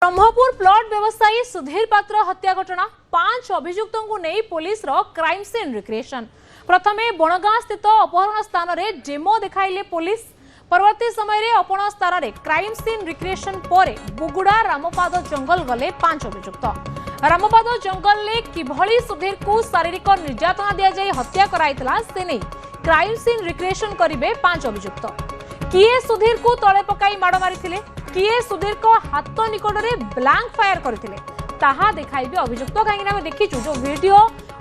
Brahmapur plot व्यवसायी सुधीर पात्र हत्या घटना 5 अभियुक्तों को नहीं पुलिस रो क्राइम सीन रिक्रिएशन। प्रथमे बनगां स्थित अपहरण स्थान रे डेमो देखाइले पुलिस। परवर्ती समय रे अपहरण स्थान रे क्राइम सीन रिक्रिएशन पर बुगुड़ा रामपाद जंगल गले 5 अभियुक्त। रामपाद जंगल ले किभली सुधीर को शारीरिक निर्यातना दिया जाय हत्या कराइतला से नहीं क्राइम सीन रिक्रिएशन करिवे 5 अभियुक्त। किए सुधीर को तळे पकाई माड़ मारिथिले, किए सुधीर को हाथ निकट में ब्लैंक फायर करथिले ताहा देखाइबे अभियुक्त। कहीं देखीचु जो वीडियो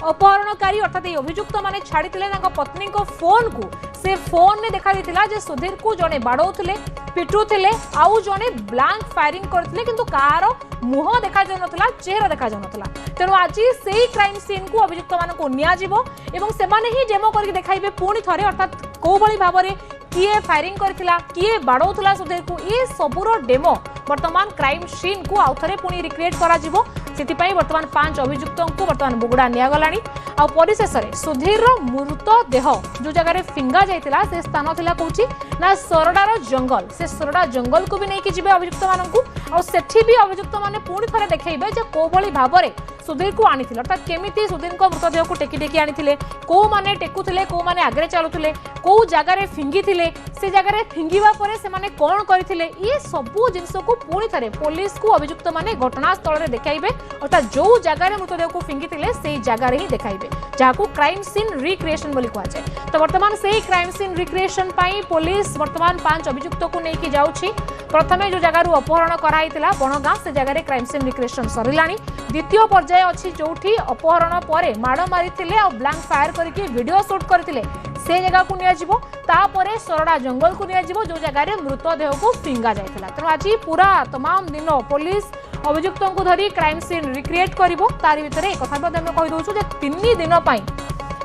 अपहरणकारी अर्थात ये अभियुक्त माने छाड़ीथिले पत्नी को फोन को से फोन ने देखा देथिला जे सुधीर को जने बाडौथिले पिटुथिले आउ जने ब्लैंक फायरिंग करथिले किंतु कार मुह देखा जाउ नथला, चेहरा देखा जाउ नथला। तेणु आज सेही क्राइम सीन को अभियुक्त मानकु निया जिवो एवं सेमाने ही डेमो करके देखाइबे पुणी थरे अर्थात को भली भाबरे किए फायरिंग करथिला, किए बाडौथला सुधीर को ये सबुरो डेमो वर्तमान क्राइम सीन को आउथरे पुणी रिक्रिएट करा जिवो। सेतिपाई वर्तमान 5 अभियुक्तों को वर्तमान बुगुड़ा निया गलानी। आ परिशेष रे सुधीर मृत देह जो जगह रे फिंगा जाइतिला से स्थान थिला कोची ना सरडार जंगल। से सरडा जंगल को भी नहीं कि जिबे अभियुक्त माननकु आ सेठी भी अभियुक्त माने पुणी थरे देखैबे जे को भली भाबरे सुधीर को आनिथिले अर्थात केमिति सुधीर को मृतदेह को टेकी टेकी आनिथिले, को माने टेकुथिले, को माने आगरे चालुथिले, को जगह रे फिंगिथिले, से जगह रे फिंगिबा परे से माने कोन करिथिले ये सबु जिंस को पुणी थरे पुलिस को अभियुक्त माने घटनास्थल रे देखाइबे अर्थात जो जगह रे मृतदेह को फिंगिथिले सेही जगह रे ही देखाइबे जाको क्राइम सीन रिक्रिएशन बोली कहा जाए। तो वर्तमान सेही क्राइम सीन रिक्रिएशन पाई पुलिस वर्तमान 5 अभियुक्त को लेके जाउछि। प्रथमे जो जगह अपहरण कराइतिला बनगां से जगह रे क्राइम सीन रिक्रिएशन सरिलानी। द्वितीय पर्याय अछि जोठी अपहरण परे माड़ मारिथिले आ ब्लैंक फायर करके वीडियो शूट करथिले से जगह को निया जिवो। तापरे सरडा जंगल को निया जिवो जो जगह रे मृतदेह को फिंगा जाइतिला। तेणु आज पूरा तमाम दिन पुलिस अभियुक्तों को धरी क्राइम सीन रिक्रिएट करिवो। तारि भितरे एक कथा बदे हम कहि दोछु जे 3 दिन पई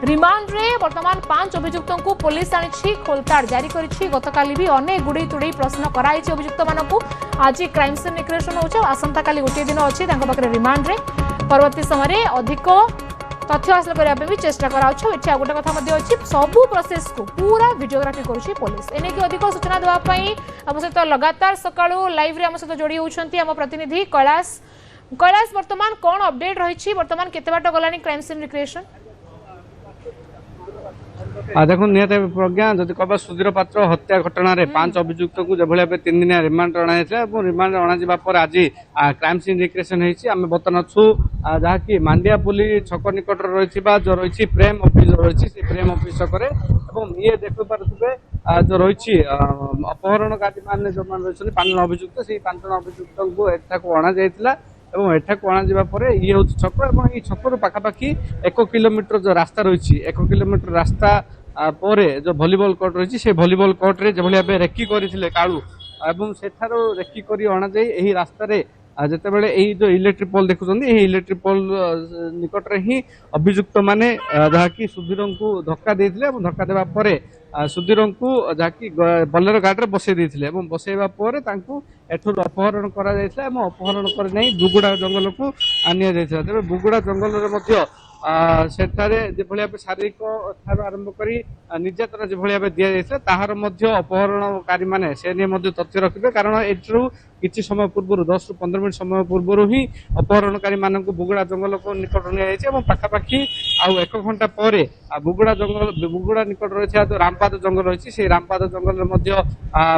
रिमांड रे वर्तमान 5 अभियुक्तों को पुलिस आनी खोलताड़ जारी करिछि। गतकाली भी अनेक गुड़ी तुड़ी प्रश्न कराइछि अभियुक्त मानकु। आज क्राइम सीन रिक्रिएशन होछ, आसंता काली गोटे दिन अछि तांको पाखरे रिमांड रे। परवर्ती समय रे अधिक तथ्य हासिल करबा पे भी चेष्टा कराउछ। एठी आ गोटे कथा मध्ये अछि सबु प्रोसेस को पूरा वीडियोग्राफी करूछि पुलिस। एने कि अधिक सूचना देबा पई हम सहित लगातार सकाळू लाइव रे हम सहित जोड़ी होउछंती हम प्रतिनिधि कैलाश। वर्तमान कोन अपडेट रहिछि, वर्तमान केते बाट गलानी क्राइम सीन रिक्रिएशन? देखो निहत प्रज्ञा जदि कह सुधीर पात्र हत्या घटना रे 5 अभियुक्त को जो भाई 3 दिन रिमांड अणाइला रिमांड अणाଯିबा आज क्राइम सीन रिक्रिएशन होइछि। आमे बर्तमान अछु जहाँकि मांडिया पुली छक निकट रही जो रही प्रेम ऑफिस रही से प्रेम ऑफिस छकरे एवं ये देखि पारुथिबे जो रही अपहरणकारी मान जो रही 5 जन अभियुक्त से 5 जन अभियुक्त को एठाको अणा जाइतिला एवं एठाको अणाଯିबा परे ये होछि छक एवं ये छकरु पाखापाखि 1 किलोमीटर जो रास्ता रही 1 किलोमीटर रास्ता परे जो भलीबॉल कोर्ट रही से भलीबॉल कोर्ट रे जो भाई रेकी करथिले काळू एवं सेठारो रेकी करी अणा जाई एही रास्ता रे जेते बेले एही जो इलेक्ट्रिक पोल देखुछन्ती एही इलेक्ट्रिक पोल निकट रे ही अभियुक्त माने जहाँकि सुधीर को धक्का देथिले एवं धक्का देबा परे सुधीर को जहाँकि बोलेरो गाड़ी रे बसै देथिले एवं बसैबा परे तांकु एठु अपहरण करा जायथिला एवं अपहरण कर नै बुगुड़ा जंगल को आनिया जायथिला। तबे बुगुड़ा जंगल रे मध्य सेठारे जे भलिया शारीरिक ठार आरंभ करी निर्यातना जे भलिया दिया जायथिला ताहार मध्य अपहरणकारी माने से ने मध्य तथ्य रखिबे कारण एठु किछि समय पूर्व 10 रु 15 मिनिट समय पूर्व ही अपहरणकारी मानक बुगुड़ा जंगल को निकट निया जायछि एवं पाखापाखि आउ 1 घंटा परे बुगुड़ा जंगल बुगुड़ा निकट रही जो रामपाद जंगल रही से रामपाद जंगल मध्य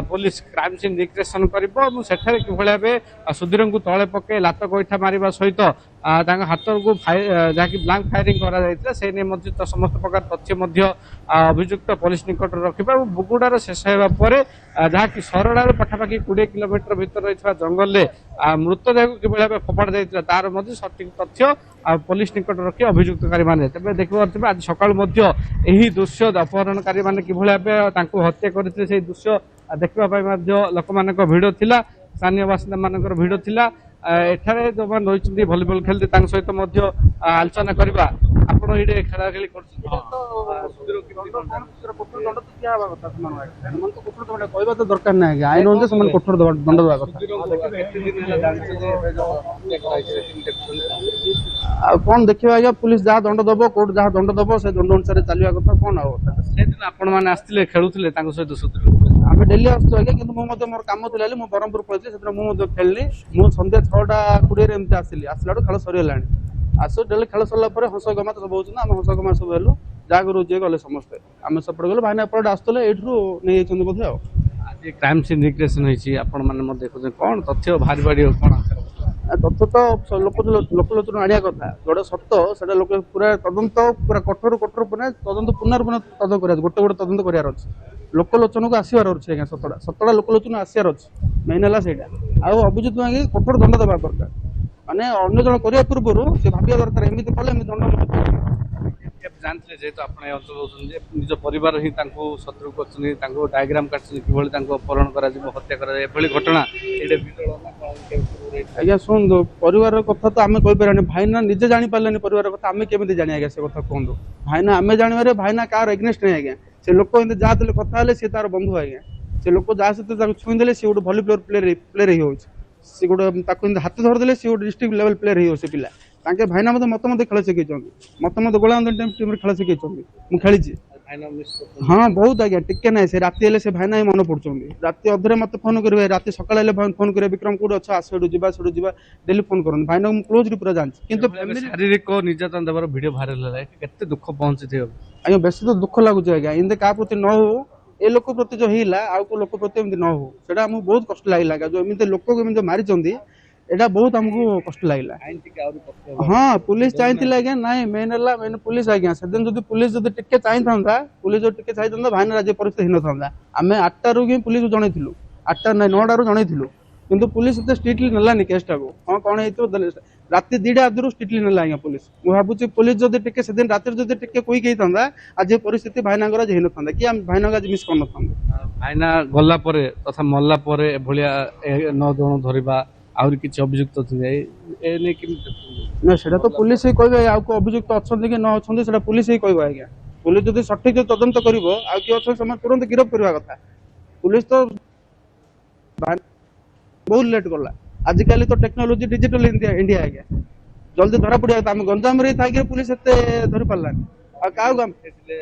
पुलिस क्राइम सीन रिक्रिएशन करिवो। सेठारे कि भलिया बे सुधीर को तळे पके लात गोइठा मारिबा सहित हाथ को जहाँकि ब्लैंक फायरिंग करा जायतिला से ने मध्य तो समस्त प्रकार तथ्य मध्य अभियुक्त पुलिस निकट रखिबा बुगुड़ार शेष होगा पर जहाँकि सरडार पाखापाखि 20 किलोमीटर भीतर रही जंगल में मृतदेह को किभली फोपाड़ जाइतिला तार मध्य सठिक तथ्य पुलिस निकट रखी अभियुक्तकारी माने तेज देखिए आज सकाळु यही दृश्य अपहरणकारी माने किभली भाव हत्या करथिले से दृश्य देखा लोक मान भिड़ थिला स्थानीय बासिंदा मान भिड़ थिला। एठारे जो मान रही भलीबल खेलते सहित आलोचना करवा आपण ये खेला खेली कहवा तो दरकार ना आईन अनुसार कठोर दंड देवा कौन देखिए आज्ञा पुलिस जहाँ दंड दब कोर्ट जहाँ दंड दब से दंड अनुसार चलवा कथा कौन आपण मैंने आसते खेलुले सहित आम डेली आसु आज्ञा कि मोर कम थी मुझे ब्रह्मपुर पहुंची से मुझे खेलनी मुझे सन्ध्या 6:20 एमती आसली आसला खेल सरीगला आसो डेली खेल सरला हंस गमा तो सब होना आम हंस गमा सब हेलु जहाँ जी गले समस्ते आम सेपटे गलु भाईना एपटे आसुले यू नहीं बोधे आज क्राइम सीन रिक्रिएशन होती आपण मैंने देखुचे कौन तथ्य भारी बाड़ी कौन तथ्य तो लोकलोचन आनिया कथा जोड़ा सत्य से लोक पूरा तदंत पूरा कठोर कठोर पूरा तदंत पुनर्पुन तदंत कर गोटे गोटे तदंत करार अच्छे लोकलोचन को आसबार अच्छे आज्ञा सतटा सतटा लोकलोचन आसबार अच्छे मेन है ସେଇଟା ଆଉ ଅଭିଯୁକ୍ତ ମାଗି କଠୋର ଦଣ୍ଡ ଦେବା ଦରକାର ମାନେ ଅନ୍ୟ ଜଣ କରିବା ପୂର୍ବରୁ ସେ ଭାବିବା ଦରକାର ଏମିତି କଲେ ଏମିତି ଦଣ୍ଡ जानते जेहेतु आपने अंचल होती निज परिवार ही शत्रु कर डायग्राम काटुच्च किभली अपहरण कर हत्या कर घटना आज्ञा शुणु परिवार कथा तो आम कहीपर भाईना निजे जानी पारे परिवार कथा आम केमी जानी आज्ञा से कथा कहूँ भाईना आम जानवे भाईना कार एग्नेस्ट नहीं आज्ञा से लोक जहाँ देते कथा सी तार बंधु आज्ञा से लोक जहाँ सहित छुईदे सी गोटे भली प्लेयर ही सी गोटे हाथ धरदे सी गोटे डिस्ट्रिक्ट लेवल प्लेयर ही से पिला ताके भाईना मत मत खेल शिखई मत गोलांद टीम खेल शिखई मुझे खेली हाँ बहुत आज्ञा टिके ना से राति से भाईना ही मन पड़ुं राति अधे मत फोन करेंगे राति सकाल फोन करेंगे विक्रम कौट अच्छा आसू जा डेली फोन करते भाईना क्लोज पूरा जानते कि शारीरिक निर्यातन देवर वीडियो भाइराल है दुख पहुंची आज्ञा बेस तो दुख लगुच आज्ञा इनते क्या प्रति न हो ए लोक प्रति जो है आउ लोक प्रति एमती न हो से आमको बहुत कष्ट लगे जो एमती लोक को मारी एटा बहुत हमको कष्ट लगे हाँ पुलिस चाहिए आज्ञा नाई मेन है मेन पुलिस आज्ञा से दिन जब पुलिस जो टिके चाहिए पुलिस जो टिके चाहिए भाईना राज्य परिस्थिति ही न था आम 8टारू ही पुलिस जनइलु 8टा ना 9टारू जनइलु किंतु पुलिस एत स्ट्रिक्टली नालानी केसटा को हाँ कौन है राति 2टा आदि स्ट्रिक्टली नाला आज्ञा पुलिस मुझे भावुँ पुलिस जब टिके से दिन राति जब टिके क्विक होता आज परिस्थिति भाईना हो ना कि आम भाईना आज मिस कर भाईना गला तथा मल्ला भाया 9 जन धरवा आउरी किसी अभियुक्त ना सेटा तो पुलिस ही कहे आउ अभियुक्त अच्छा कि न अच्छा पुलिस ही कह आज्ञा पुलिस जब सठिक तदंत कर तुरंत गिरफ्त करवा कथा पुलिस तो बहुत लेट कला आजिकल तो टेक्नोलोजी डिजिटल इंडिया आज्ञा जल्दी धरा पड़ा था गंजाम थी पुलिस एत धरी पारानी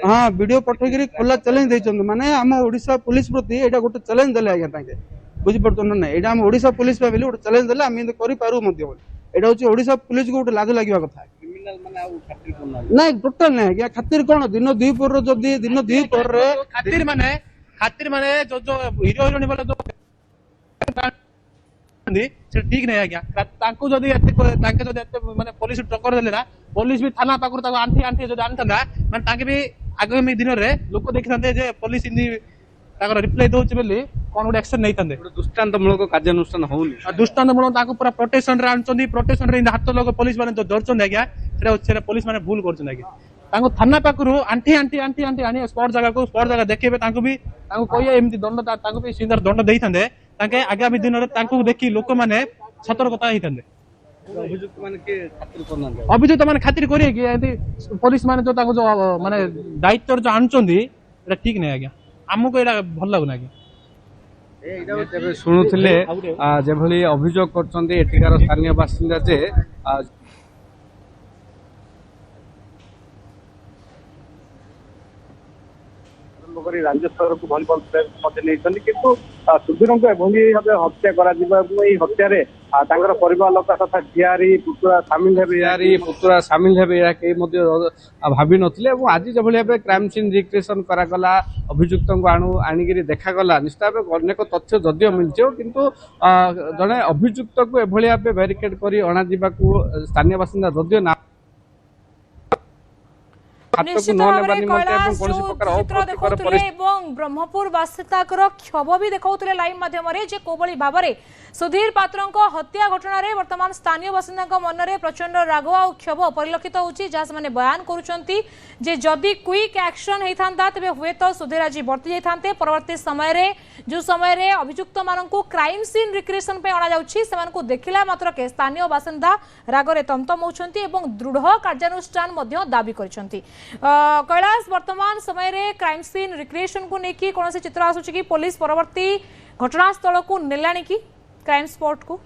हाँ वीडियो पठेक खोला चैलेंज माने आम ओडिशा पुलिस प्रति यहाँ गोटे चैलेंज देले आज्ञा बुझीपार ना यहाँ आम ओडिशा पुलिस भाई गोटे चैलेंज देले आम करूँ यहाँ हूँ ओडिशा पुलिस को गोटे लाज लगे कथा ना टोटाल ना आज्ञा खातिर कौन दिन द्विपहर जदि दिन द्विपहर खातिर माने जो हिरो हिरोइन वाला जो ठीक नहीं आज्ञा माने पुलिस टक्कर देले ना पुलिस भी थाना पाखर आंठी आंठी जो आनी माने भी आगामी दिन में लोक देखी पुलिस रिप्लाई दौर बोली कौन गोटे एक्शन नहीं था दृष्टान्तमूलक कार्यानुष्ठान होनी दृष्टान्तमूलक पूरा प्रोटेक्शन रे आनछंदी प्रोटेक्शन रे हाथ लोग पुलिस माने जो धरछन आज्ञा सेटा पुलिस माने भूल करछन आज्ञा थाना पाखर आंठी आंठी आंठी आंठी आनी स्पॉट जगह देखेबे भी कहिए एमती दंड भी सुंदर दंड देई थांदे ताके आगामी दिन में देखी लोक मैंने सतर्कता होते अभियुक्त मैंने खातिर करें पुलिस माने जो माने दायित्व जो आनुचंदी ठीक नहीं आज्ञा आमको यहाँ भल लगुना शुणुले जेभली अभियोग करछन्ते एଠିकार स्थानीय बासिंदा जे राज्य स्तर को भलीबल प्लेयर किंतु सुधीर को एभली भाव हत्या हत्यारे परिवार लोक तथा झियारी पुतुरा सामिल पुतुरा सामिल हेबे या के भावी नथिले आज जो भाव क्राइम सीन रिक्रिएशन करागला अभियुक्त को आनिक देखागला निश्चित भाव अनेक तथ्य जदिओ मिलছে किंतु जड़े अभियुक्त को एभली भाव बैरिकेड कर अणा स्थानीय बासिंदा जदिओ ना निश्चित भाव चित्र देखौतले एवं ब्रह्मपुर बासिंदाकर क्षोभ भी देखौतले लाइव माध्यम रे जे कोबली भाव में सुधीर पात्रंक हत्या घटना रे वर्तमान स्थानीय बासिंदा मन में प्रचंड राग और क्षोभ परिलक्षित होउची जहाँ से बयान करुचंती जे जदि क्विक एक्शन होता तेज हुए तो सुधीर आज बर्ती जाते परवर्ती समय रे जो समय रे अभियुक्त मानू क्राइम सीन रिक्रिएशन पे अणा जाउछि सेमानकु देखिला मात्र के स्थानीय बासिंदा रागरे तमतम होउछंती एवं दृढ़ कार्यानुष्ठान मध्य दाबी करिसंती कैलाश वर्तमान समय रे क्राइम सीन रिक्रिएशन को लेकिन कौन चित्र आसुची कि पुलिस परवर्ती घटनास्थल को नेलानी कि क्राइम स्पॉट को